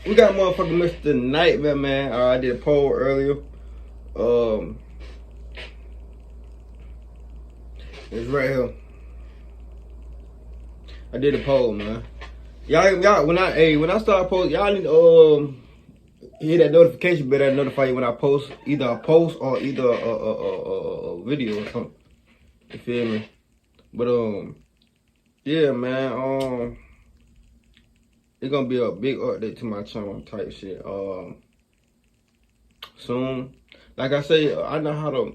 We got motherfucking Mr. Nightmare, man. I did a poll earlier. It's right here. I did a poll, man. Y'all, when I start posting, y'all need to hit that notification bell that notify you when I post either a post or either a video or something. You feel me? But yeah, man. It's gonna be a big update to my channel type shit. Soon. Like I say, I know how to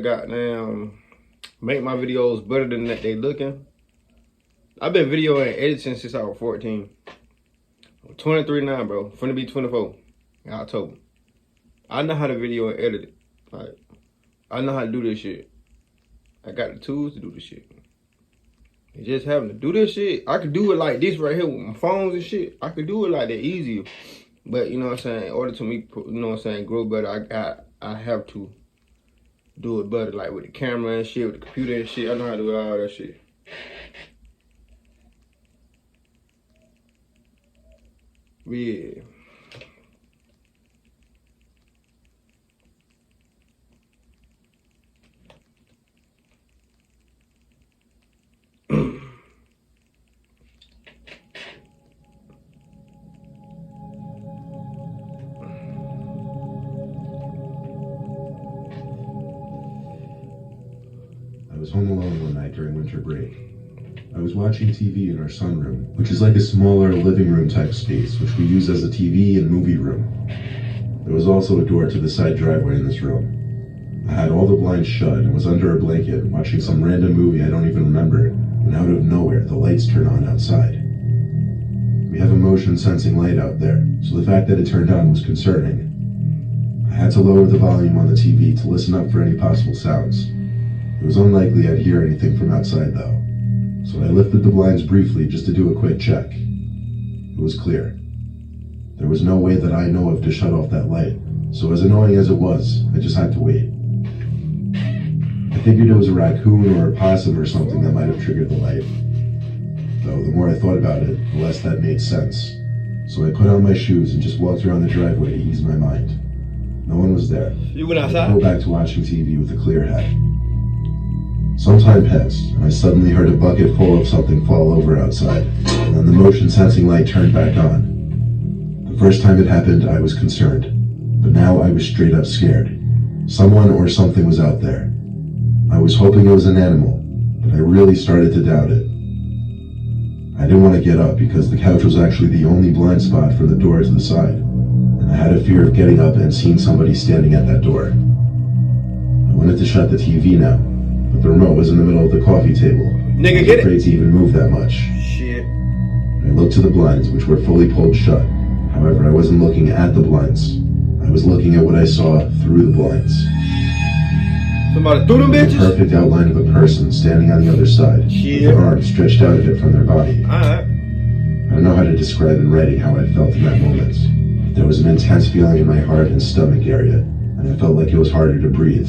goddamn make my videos better than that they looking. I've been videoing and editing since I was 14. I'm 23 now, bro. Finna be 24 in October. I know how to video and edit it. Like, I know how to do this shit. I got the tools to do this shit. And just having to do this shit, I could do it like this right here with my phones and shit. I could do it like that easier. But you know what I'm saying, in order to me, you know what I'm saying, grow better, I have to do it better, like with the camera and shit, with the computer and shit. I know how to do all that shit. Yeah. I was home alone one night during winter break. I was watching TV in our sunroom, which is like a smaller living room type space, which we use as a TV and movie room. There was also a door to the side driveway in this room. I had all the blinds shut and was under a blanket watching some random movie I don't even remember, when out of nowhere the lights turn on outside. We have a motion sensing light out there, so the fact that it turned on was concerning. I had to lower the volume on the TV to listen up for any possible sounds. It was unlikely I'd hear anything from outside though, so I lifted the blinds briefly just to do a quick check. It was clear. There was no way that I know of to shut off that light, so as annoying as it was, I just had to wait. I figured it was a raccoon or a possum or something that might have triggered the light. Though the more I thought about it, the less that made sense. So I put on my shoes and just walked around the driveway to ease my mind. No one was there. You went outside? I go back to watching TV with a clear head. Some time passed, and I suddenly heard a bucket full of something fall over outside, and then the motion sensing light turned back on. The first time it happened, I was concerned, but now I was straight up scared. Someone or something was out there. I was hoping it was an animal, but I really started to doubt it. I didn't want to get up because the couch was actually the only blind spot from the door to the side, and I had a fear of getting up and seeing somebody standing at that door. I wanted to shut the TV now, but the remote was in the middle of the coffee table. Nigga, I was afraid to even move that much. Shit. I looked to the blinds, which were fully pulled shut. However, I wasn't looking at the blinds. I was looking at what I saw through the blinds. Somebody threw them bitches? The perfect outline of a person standing on the other side, with their arms stretched out a bit from their body. Alright. I don't know how to describe in writing how I felt in that moment. There was an intense feeling in my heart and stomach area, and I felt like it was harder to breathe.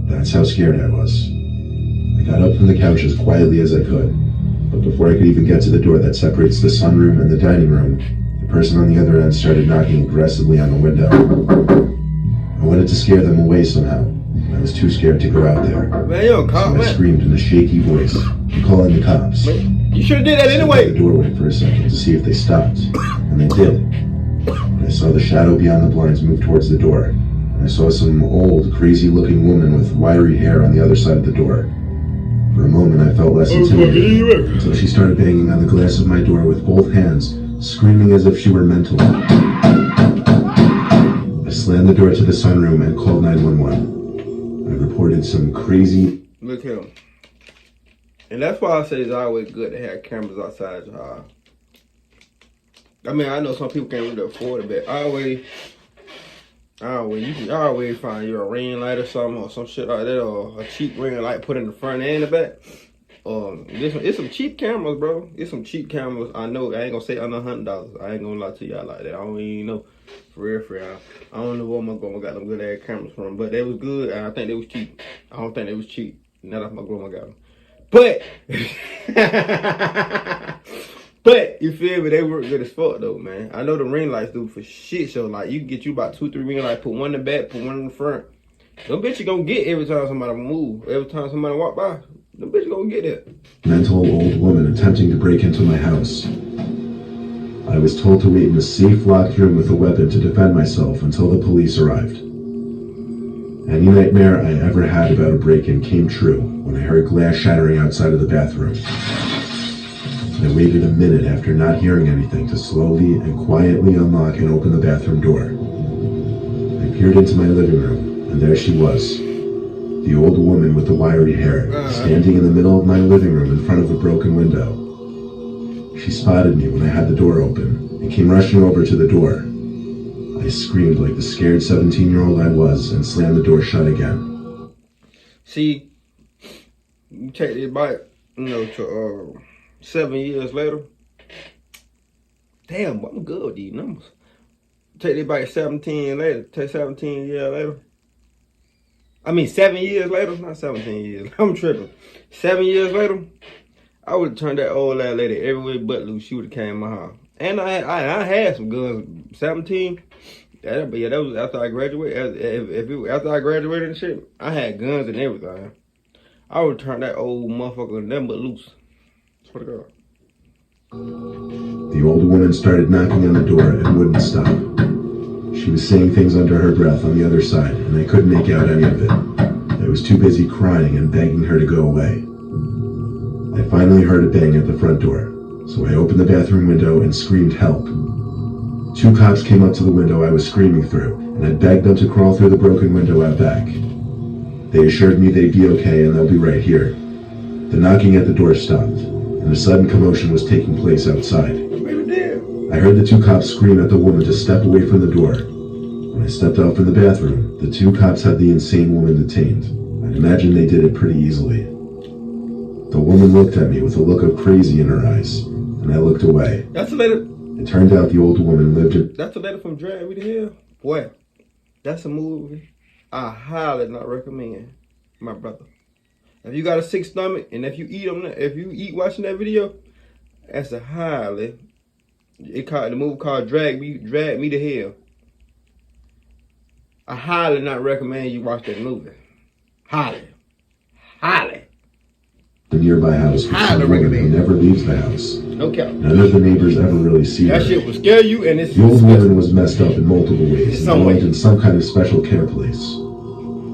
That's how scared I was. I got up from the couch as quietly as I could, but before I could even get to the door that separates the sunroom and the dining room, the person on the other end started knocking aggressively on the window. I wanted to scare them away somehow, but I was too scared to go out there. Man, you're a cop, So I screamed in a shaky voice, "I'm calling the cops." Man, you should have did that I stood anyway. by the doorway for a second to see if they stopped, and they did. And I saw the shadow beyond the blinds move towards the door, and I saw some old, crazy-looking woman with wiry hair on the other side of the door. For a moment, I felt less intimidated, until she started banging on the glass of my door with both hands, screaming as if she were mental. I slammed the door to the sunroom and called 911. I reported some crazy... Look at him. And that's why I say it's always good to have cameras outside your house. I mean, I know some people can't really afford it, but you can always find you a ring light or something, or some shit like that, or a cheap ring light put in the front and the back. It's some cheap cameras, bro. It's some cheap cameras. I know. I ain't gonna say under $100. I ain't gonna lie to y'all like that. I don't even know. For real. I don't know where my grandma got them good ass cameras from, but they was good, and I think they was cheap. I don't think they was cheap. Not if my grandma got them. But, But you feel me? They work good as fuck though, man. I know the ring lights do for shit show. Like you can get you about 2-3 ring lights, put one in the back, put one in the front. Them bitches gonna get every time somebody move, every time somebody walk by. Them bitches gonna get it. Mental old woman attempting to break into my house. I was told to wait in a safe locked room with a weapon to defend myself until the police arrived. Any nightmare I ever had about a break-in came true when I heard glass shattering outside of the bathroom. I waited a minute after not hearing anything to slowly and quietly unlock and open the bathroom door. I peered into my living room, and there she was. The old woman with the wiry hair, standing in the middle of my living room in front of a broken window. She spotted me when I had the door open and came rushing over to the door. I screamed like the scared 17-year-old I was and slammed the door shut again. See, you take this bike, to 7 years later. Damn, I'm good with these numbers. Take this bike 17 years later. Take 17 years later. I mean, 7 years later, not 17 years. I'm tripping. 7 years later, I would have turned that old ass lady every way but loose. She would have came in my house. And I had some guns. 17. That was after I graduated. After I graduated and shit, I had guns and everything. I would turn that old motherfucker nothing but loose. Swear to God. The old woman started knocking on the door and wouldn't stop. She was saying things under her breath on the other side, and I couldn't make out any of it. I was too busy crying and begging her to go away. I finally heard a bang at the front door, so I opened the bathroom window and screamed help. 2 cops came up to the window I was screaming through, and I begged them to crawl through the broken window out back. They assured me they'd be okay and they'll be right here. The knocking at the door stopped, and a sudden commotion was taking place outside. I heard the 2 cops scream at the woman to step away from the door. When I stepped out from the bathroom, the 2 cops had the insane woman detained. I'd imagine they did it pretty easily. The woman looked at me with a look of crazy in her eyes, and I looked away. That's a lady. It turned out the old woman lived in... That's a lady from Drag Me to Hell. Boy, that's a movie I highly not recommend, my brother. If you got a sick stomach and if you eat watching that video, that's a highly. The movie called Drag Me to Hell. I highly not recommend you watch that movie. Highly. The nearby house with some woman who never leaves the house. Okay. None of the neighbors ever really see her. That shit will scare you, and it's the old woman was messed up in multiple ways and belonged in some kind of special care place.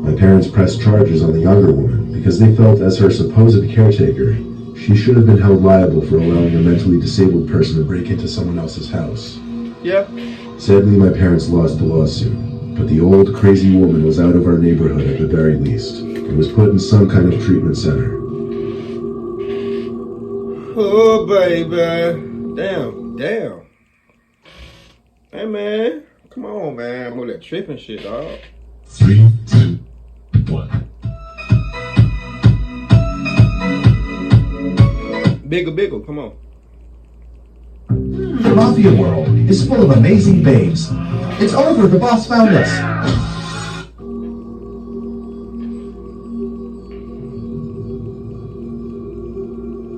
My parents pressed charges on the younger woman because they felt as her supposed caretaker, she should have been held liable for allowing a mentally disabled person to break into someone else's house. Yeah. Sadly, my parents lost the lawsuit, but the old crazy woman was out of our neighborhood at the very least and was put in some kind of treatment center. Oh, baby. Damn. Hey, man. Come on, man. I'm all that tripping shit, dog. 3, 2, 1. Bigger. Come on. The Mafia world is full of amazing babes. It's over. The boss found us.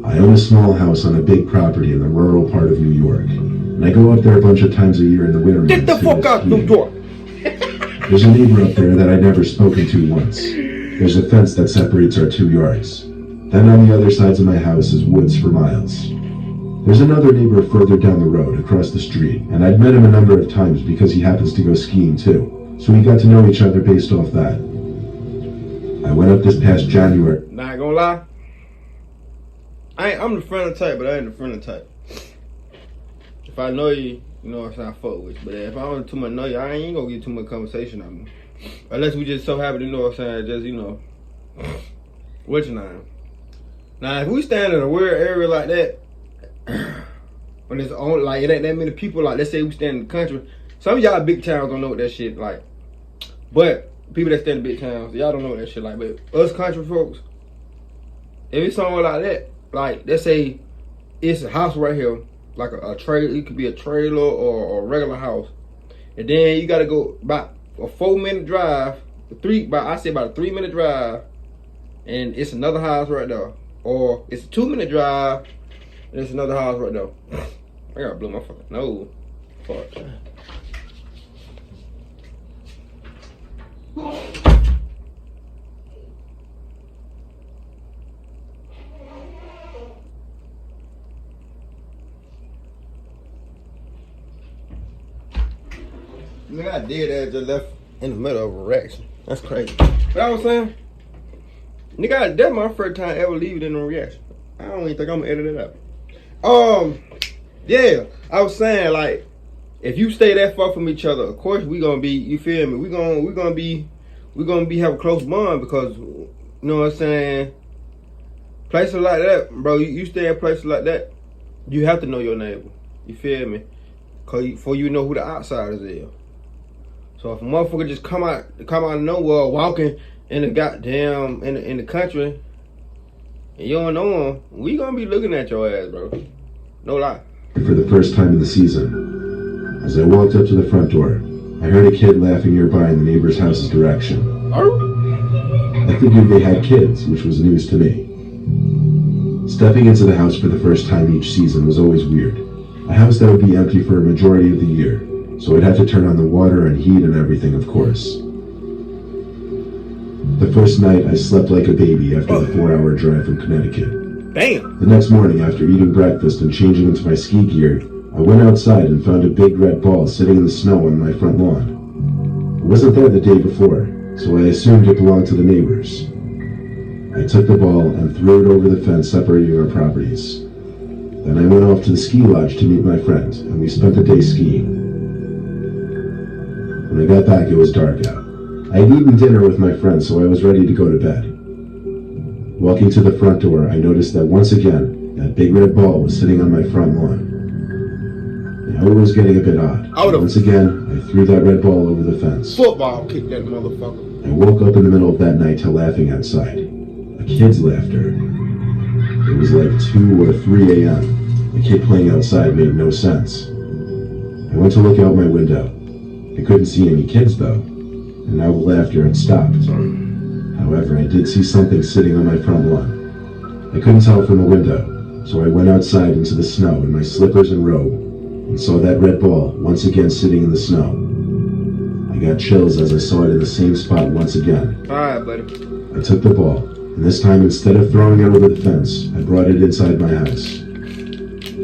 I own a small house on a big property in the rural part of New York, and I go up there a bunch of times a year in the winter. Get the fuck out, New York! There's a neighbor up there that I'd never spoken to once. There's a fence that separates our 2 yards. Then on the other sides of my house is woods for miles. There's another neighbor further down the road, across the street, and I'd met him a number of times because he happens to go skiing too, so we got to know each other based off that. I went up this past January. Not gonna lie. I'm the friendly type, but I ain't the friendly type. If I know you, you know what I'm saying, I fuck with you. But if I don't too much know you, I ain't gonna get too much conversation out of me. Unless we just so happen to know what I'm saying, just, what's your name? Now, if we stand in a weird area like that, when it's on, like, it ain't that many people, like, let's say we stand in the country. Some of y'all big towns don't know what that shit like. But people that stand in big towns, y'all don't know what that shit like. But us country folks, if it's somewhere like that, like, let's say it's a house right here, like a trailer, it could be a trailer or a regular house. And then you gotta go about a 4-minute drive, I say about a 3-minute drive, and it's another house right there. Or it's a 2-minute drive, There's another house right there. I gotta blow my fucking nose. Fuck. Nigga, I did that just left in the middle of a reaction. That's crazy. But I was saying, nigga, that's my first time ever leaving in a reaction. I don't even think I'm gonna edit it out. Yeah, I was saying, like, if you stay that far from each other, of course we gonna be, you feel me? We gonna be have a close bond because, you know what I'm saying? Places like that, bro. You stay in places like that, you have to know your neighbor. You feel me? Cause before you know who the outsiders is. So if a motherfucker just come out of nowhere, walking in the goddamn in the country, and you don't know him, we gonna be looking at your ass, bro. No lie. For the first time in the season, as I walked up to the front door, I heard a kid laughing nearby in the neighbor's house's direction. I figured they had kids, which was news to me. Stepping into the house for the first time each season was always weird. A house that would be empty for a majority of the year, so I'd have to turn on the water and heat and everything, of course. The first night, I slept like a baby after the 4-hour drive from Connecticut. Damn. The next morning, after eating breakfast and changing into my ski gear, I went outside and found a big red ball sitting in the snow on my front lawn. It wasn't there the day before, so I assumed it belonged to the neighbors. I took the ball and threw it over the fence separating our properties. Then I went off to the ski lodge to meet my friend, and we spent the day skiing. When I got back, it was dark out. I had eaten dinner with my friend, so I was ready to go to bed. Walking to the front door, I noticed that once again, that big red ball was sitting on my front lawn. Now it was getting a bit odd. Once again, I threw that red ball over the fence. Football kicked that motherfucker. I woke up in the middle of that night to laughing outside. A kid's laughter. It was like 2 or 3 a.m. The kid playing outside made no sense. I went to look out my window. I couldn't see any kids though, and now the laughter had stopped. However, I did see something sitting on my front lawn. I couldn't tell from the window, so I went outside into the snow in my slippers and robe, and saw that red ball once again sitting in the snow. I got chills as I saw it in the same spot once again. Alright, buddy. I took the ball, and this time instead of throwing it over the fence, I brought it inside my house.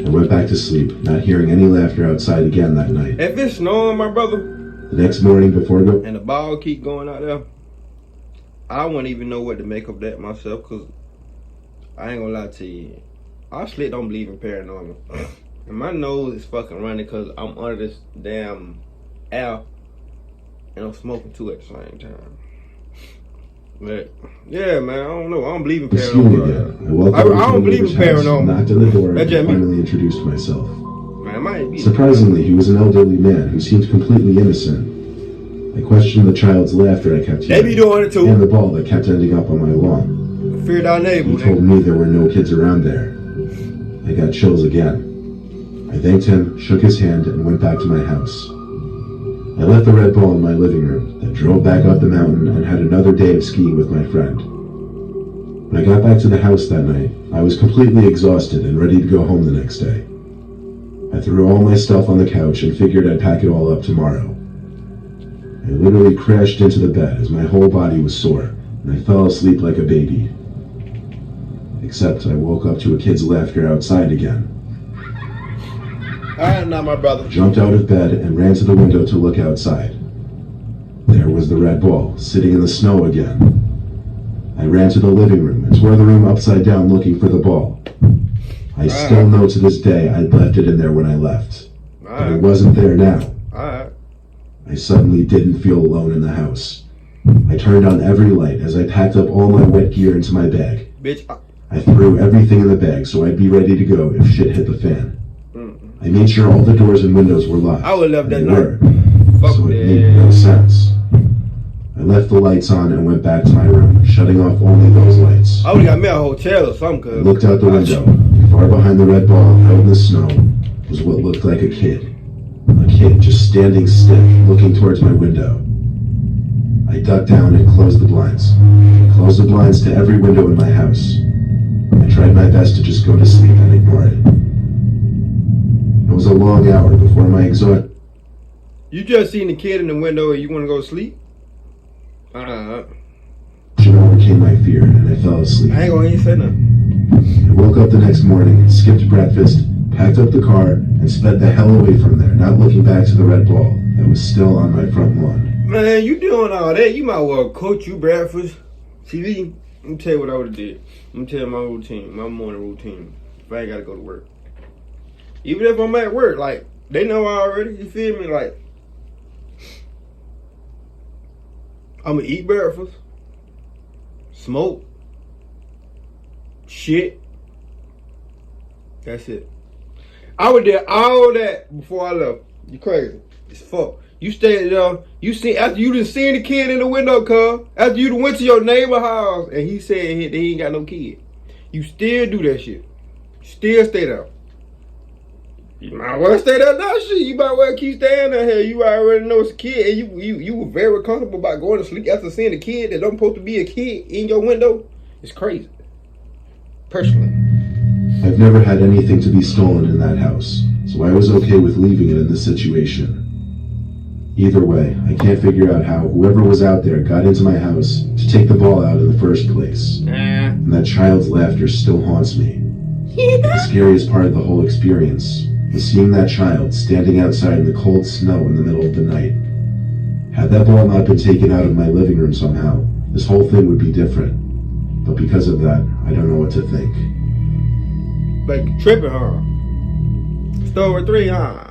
I went back to sleep, not hearing any laughter outside again that night. If it's snowing, my brother, The next morning before and the ball keep going out there, I wouldn't even know what to make of that myself, because I ain't gonna lie to you. I slick don't believe in paranormal. And my nose is fucking running because I'm under this damn air and I'm smoking too at the same time. But yeah, man, I don't know. I don't believe in paranormal. I don't believe in paranormal. Knocked on the door and That's just me. finally introduced myself. Man, it might be. Surprisingly, he was an elderly man who seemed completely innocent. I questioned the child's laughter I kept They hearing, be doing it too. and the ball that kept ending up on my lawn. Feared our neighbor. He told me there were no kids around there. I got chills again. I thanked him, shook his hand, and went back to my house. I left the red ball in my living room, then drove back up the mountain and had another day of skiing with my friend. When I got back to the house that night, I was completely exhausted and ready to go home the next day. I threw all my stuff on the couch and figured I'd pack it all up tomorrow. I literally crashed into the bed as my whole body was sore, and I fell asleep like a baby. Except I woke up to a kid's laughter outside again. Alright, now, my brother. Jumped out of bed and ran to the window to look outside. There was the red ball, sitting in the snow again. I ran to the living room and tore the room upside down looking for the ball. I still know to this day I'd left it in there when I left. But it wasn't there now. Alright. I suddenly didn't feel alone in the house. I turned on every light as I packed up all my wet gear into my bag. Bitch. I threw everything in the bag so I'd be ready to go if shit hit the fan. I made sure all the doors and windows were locked. I would love that They night. were, Fuck so it that. made no sense. I left the lights on and went back to my room, shutting off only those lights. I would've got me a hotel or something, I cuz. looked out the window. Far behind the red ball, out in the snow, was what looked like a kid. A kid just standing stiff, looking towards my window. I ducked down and closed the blinds. I closed the blinds to every window in my house. I tried my best to just go to sleep and ignore it. It was a long hour before my exhaustion You just seen the kid in the window and you want to go to sleep? overcame my fear, and I fell asleep. I ain't gonna even say nothing. I woke up the next morning, skipped breakfast, packed up the car, and sped the hell away from there, not looking back to the red ball that was still on my front lawn. Man, you doing all that, you might well cook you breakfast, TV. Let me tell you what I would've did. Let me tell you my routine, my morning routine. If I ain't gotta go to work. Even if I'm at work, like, they know already, you feel me? Like, I'm gonna eat breakfast, smoke, shit. That's it. I would do all that before I left. You crazy. It's fuck. You stayed there, you see, after you done seen the kid in the window, cuz, after you done went to your neighbor house and he said he ain't got no kid, you still do that shit. Still stay there. You might well stay there now, shit. You might well keep staying there here. You already know it's a kid, and you were very comfortable about going to sleep after seeing a kid that don't supposed to be a kid in your window. It's crazy. Personally. I've never had anything to be stolen in that house, so I was okay with leaving it in this situation. Either way, I can't figure out how whoever was out there got into my house to take the ball out in the first place. And that child's laughter still haunts me. The scariest part of the whole experience was seeing that child standing outside in the cold snow in the middle of the night. Had that ball not been taken out of my living room somehow, this whole thing would be different. But because of that, I don't know what to think. Like tripping, huh? Story 3, huh?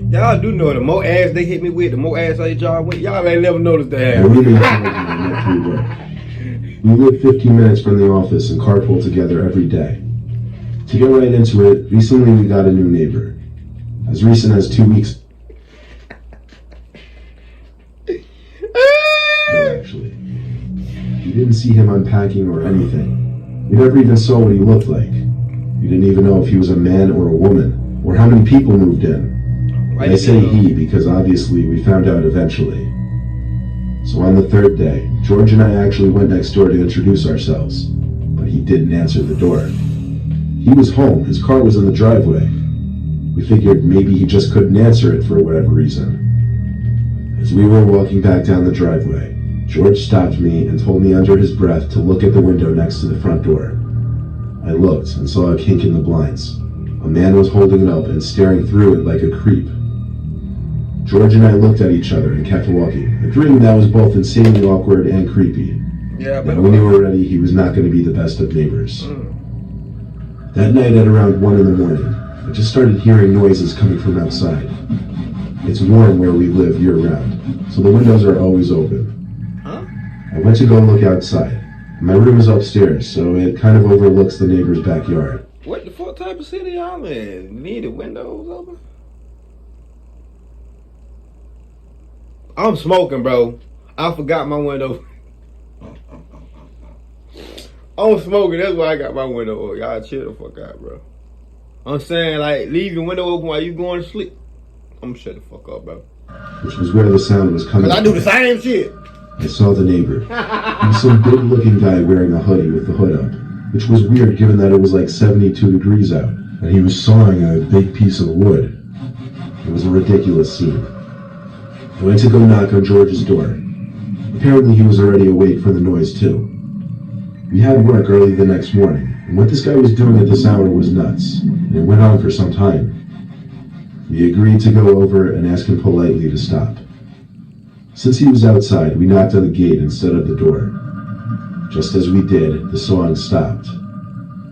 Y'all do know the more ass they hit me with, the more ass I hit y'all with. Y'all ain't never noticed that. I really We live 15 minutes from the office and carpool together every day. To get right into it, recently we got a new neighbor. As recent as 2 weeks. No, actually. We didn't see him unpacking or anything. We never even saw what he looked like. We didn't even know if he was a man or a woman, or how many people moved in. And I say he because obviously we found out eventually. So on the third day, George and I actually went next door to introduce ourselves, but he didn't answer the door. He was home, his car was in the driveway. We figured maybe he just couldn't answer it for whatever reason. As we were walking back down the driveway, George stopped me and told me under his breath to look at the window next to the front door. I looked and saw a kink in the blinds. A man was holding it up and staring through it like a creep. George and I looked at each other and kept walking, agreeing that was both insanely awkward and creepy. Yeah, but Now we knew already he was not going to be the best of neighbors. That night at around 1 in the morning, I just started hearing noises coming from outside. It's warm where we live year-round, so the windows are always open. I went to go look outside. My room is upstairs, so it kind of overlooks the neighbor's backyard. What the fuck type of city y'all in? Need the windows open? I'm smoking, bro. I forgot my window. I'm smoking, that's why I got my window open. Y'all chill the fuck out, bro. I'm saying, like, leave your window open while you going to sleep. I'm gonna shut the fuck up, bro. Which was where the sound was coming Cause I do the same shit. I saw the neighbor. He was some big-looking guy wearing a hoodie with the hood up, which was weird given that it was like 72 degrees out, and he was sawing a big piece of wood. It was a ridiculous scene. I went to go knock on George's door. Apparently he was already awake for the noise too. We had work early the next morning, and what this guy was doing at this hour was nuts, and it went on for some time. We agreed to go over and ask him politely to stop. Since he was outside, we knocked on the gate instead of the door. Just as we did, the sawing stopped.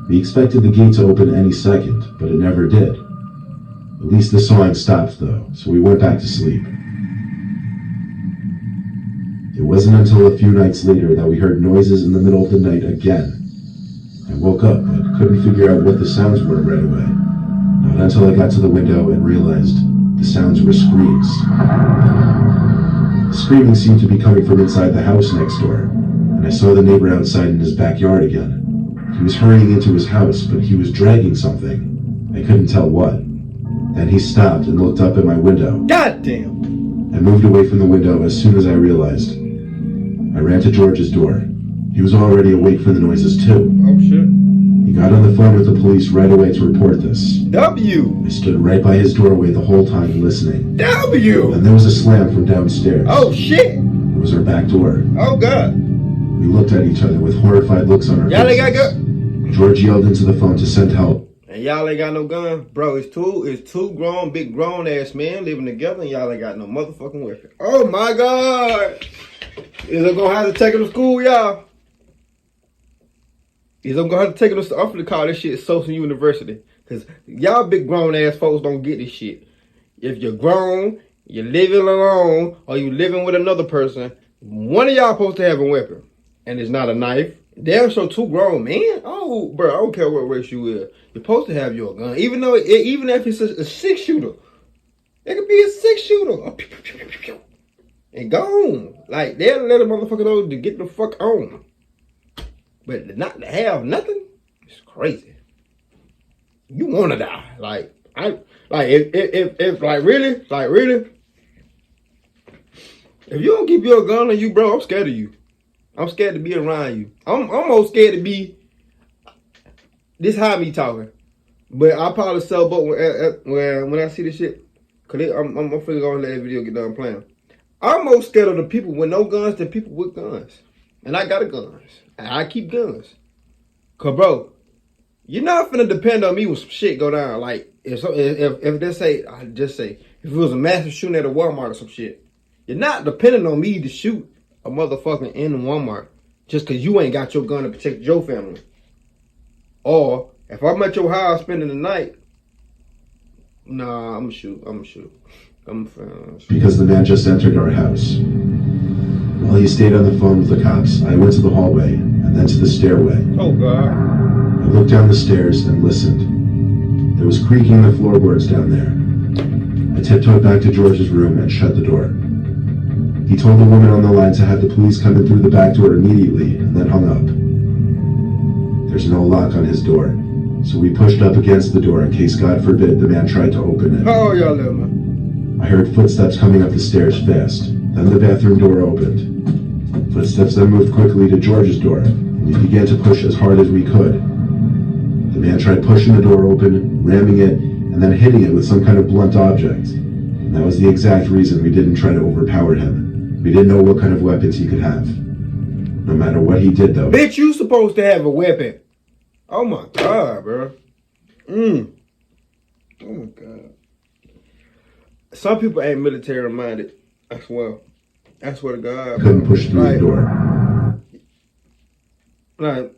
We expected the gate to open any second, but it never did. At least the sawing stopped though, so we went back to sleep. It wasn't until a few nights later that we heard noises in the middle of the night again. I woke up, but couldn't figure out what the sounds were right away. Not until I got to the window and realized the sounds were screams. The screaming seemed to be coming from inside the house next door, and and I saw the neighbor outside in his backyard again. He was hurrying into his house, but he was dragging something. I couldn't tell what. Then he stopped and looked up at my window. God damn. I moved away from the window as soon as I realized. I ran to George's door. He was already awake for the noises too. Oh shit. He got on the phone with the police right away to report this. W. I stood right by his doorway the whole time listening. W. Then there was a slam from downstairs. Oh shit. It was our back door. Oh god. We looked at each other with horrified looks on our Y'all ain't got faces. gun. George yelled into the phone to send help. And y'all ain't got no gun, bro. It's two grown, big grown ass men living together, and y'all ain't got no motherfucking weapon. Oh my god. Is I'm gonna have to take him to school, y'all? Is I'm gonna have to take him to school? I'm finna call this shit Social University. Cause y'all big grown ass folks don't get this shit. If you're grown, you're living alone, or you living with another person, one of y'all supposed to have a weapon. And it's not a knife. Damn, so two grown men? Oh, bro, I don't care what race you is. You're supposed to have your gun. Even if it's a 6-shooter. It could be a 6-shooter. And gone. Like, they'll let a motherfucker know to get the fuck on. But not to have nothing, it's crazy. You wanna die. Really? If you don't keep your gun on you, bro, I'm scared of you. I'm scared to be around you. I'm almost scared to be. This how me talking, but I probably sell both when I see this shit. Cause I'm finna go and let this video get done playing. I'm more scared of the people with no guns than people with guns, and I got a guns. And I keep guns. Cause bro, you're not finna depend on me when some shit go down. Like if they say, I just say, if it was a massive shooting at a Walmart or some shit, you're not depending on me to shoot a motherfucker in Walmart just cause you ain't got your gun to protect your family. Or if I'm at your house spending the night, nah, I'm gonna shoot. Because the man just entered our house. While he stayed on the phone with the cops, I went to the hallway and then to the stairway. Oh god. I looked down the stairs and listened. There was creaking in the floorboards down there. I tiptoed back to George's room and shut the door. He told the woman on the line to have the police come in through the back door immediately and then hung up. There's no lock on his door, so we pushed up against the door in case, God forbid, the man tried to open it. How old y'all live, man? I heard footsteps coming up the stairs fast. Then the bathroom door opened. Footsteps then moved quickly to George's door, and we began to push as hard as we could. The man tried pushing the door open, ramming it, and then hitting it with some kind of blunt object. And that was the exact reason we didn't try to overpower him. We didn't know what kind of weapons he could have. No matter what he did, though. Bitch, you supposed to have a weapon. Oh my god, bro. Oh my god. Some people ain't military minded. I swear. I swear to God. Couldn't push through the door. Like,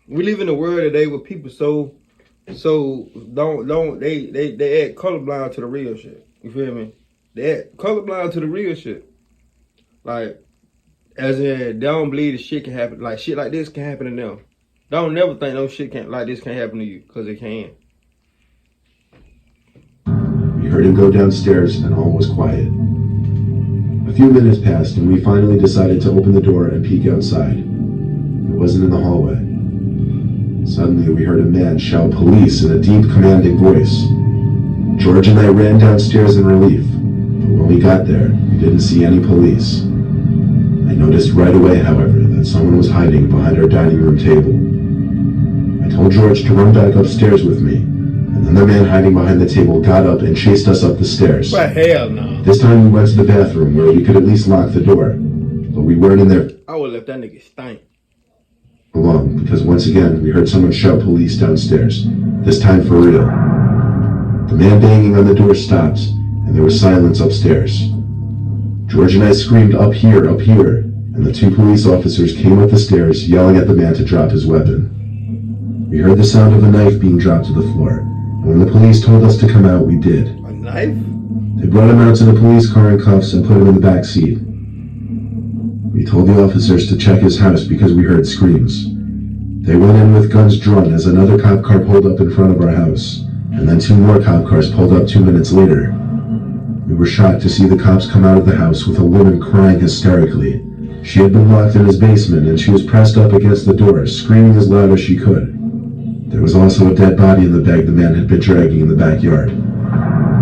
we live in a world today where people they act colorblind to the real shit. You feel me? They act colorblind to the real shit. Like, as in, they don't believe that shit can happen. Like, shit like this can happen to them. Don't never think no shit like this can't happen to you, because it can. We heard him go downstairs and all was quiet. A few minutes passed and we finally decided to open the door and peek outside. It wasn't in the hallway. Suddenly we heard a man shout police in a deep, commanding voice. George and I ran downstairs in relief, but when we got there, we didn't see any police. I noticed right away, however, that someone was hiding behind our dining room table. I told George to run back upstairs with me, and then the man hiding behind the table got up and chased us up the stairs. But hell no. This time we went to the bathroom where we could at least lock the door, but we weren't in there I would left that nigga stink. for long because once again we heard someone shout police downstairs, this time for real. The man banging on the door stopped, and there was silence upstairs. George and I screamed, up here, and the two police officers came up the stairs yelling at the man to drop his weapon. We heard the sound of a knife being dropped to the floor, and when the police told us to come out, we did. A knife? They brought him out to the police car in cuffs and put him in the back seat. We told the officers to check his house because we heard screams. They went in with guns drawn as another cop car pulled up in front of our house, and then two more cop cars pulled up 2 minutes later. We were shocked to see the cops come out of the house with a woman crying hysterically. She had been locked in his basement and she was pressed up against the door, screaming as loud as she could. There was also a dead body in the bag the man had been dragging in the backyard.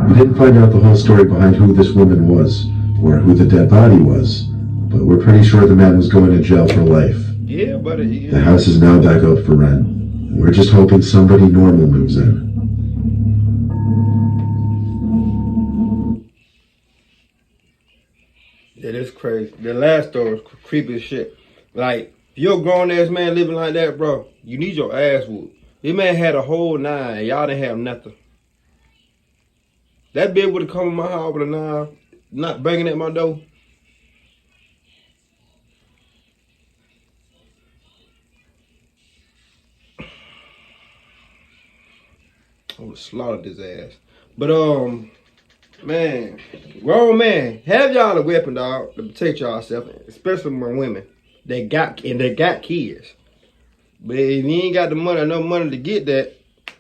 We didn't find out the whole story behind who this woman was, or who the dead body was, but we're pretty sure the man was going to jail for life. Yeah, buddy. The house is now back up for rent, and we're just hoping somebody normal moves in. Yeah, that's crazy. The last story was creepy as shit. Like, if you're a grown ass man living like that, bro, you need your ass whooped. This man had a whole 9, y'all didn't have nothing. That bitch would have come in my house with a 9, not banging at my door. I would have slaughtered his ass. But man, grown man, have y'all a weapon, dog, to protect yourself, especially my women. They got kids. But if you ain't got the money, enough money to get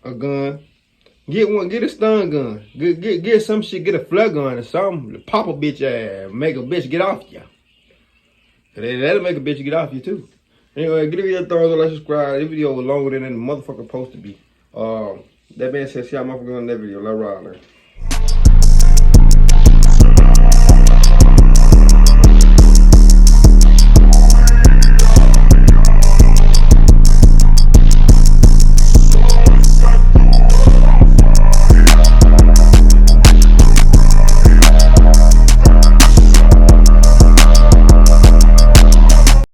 a gun, get one, get a stun gun. Get some shit, get a flare gun or something to pop a bitch ass, make a bitch get off you. That'll make a bitch get off you too. Anyway, give me a thumbs up, like, subscribe. This video was longer than the motherfucker supposed to be. That being said, see y'all motherfuckers on that video. Let's ride, man.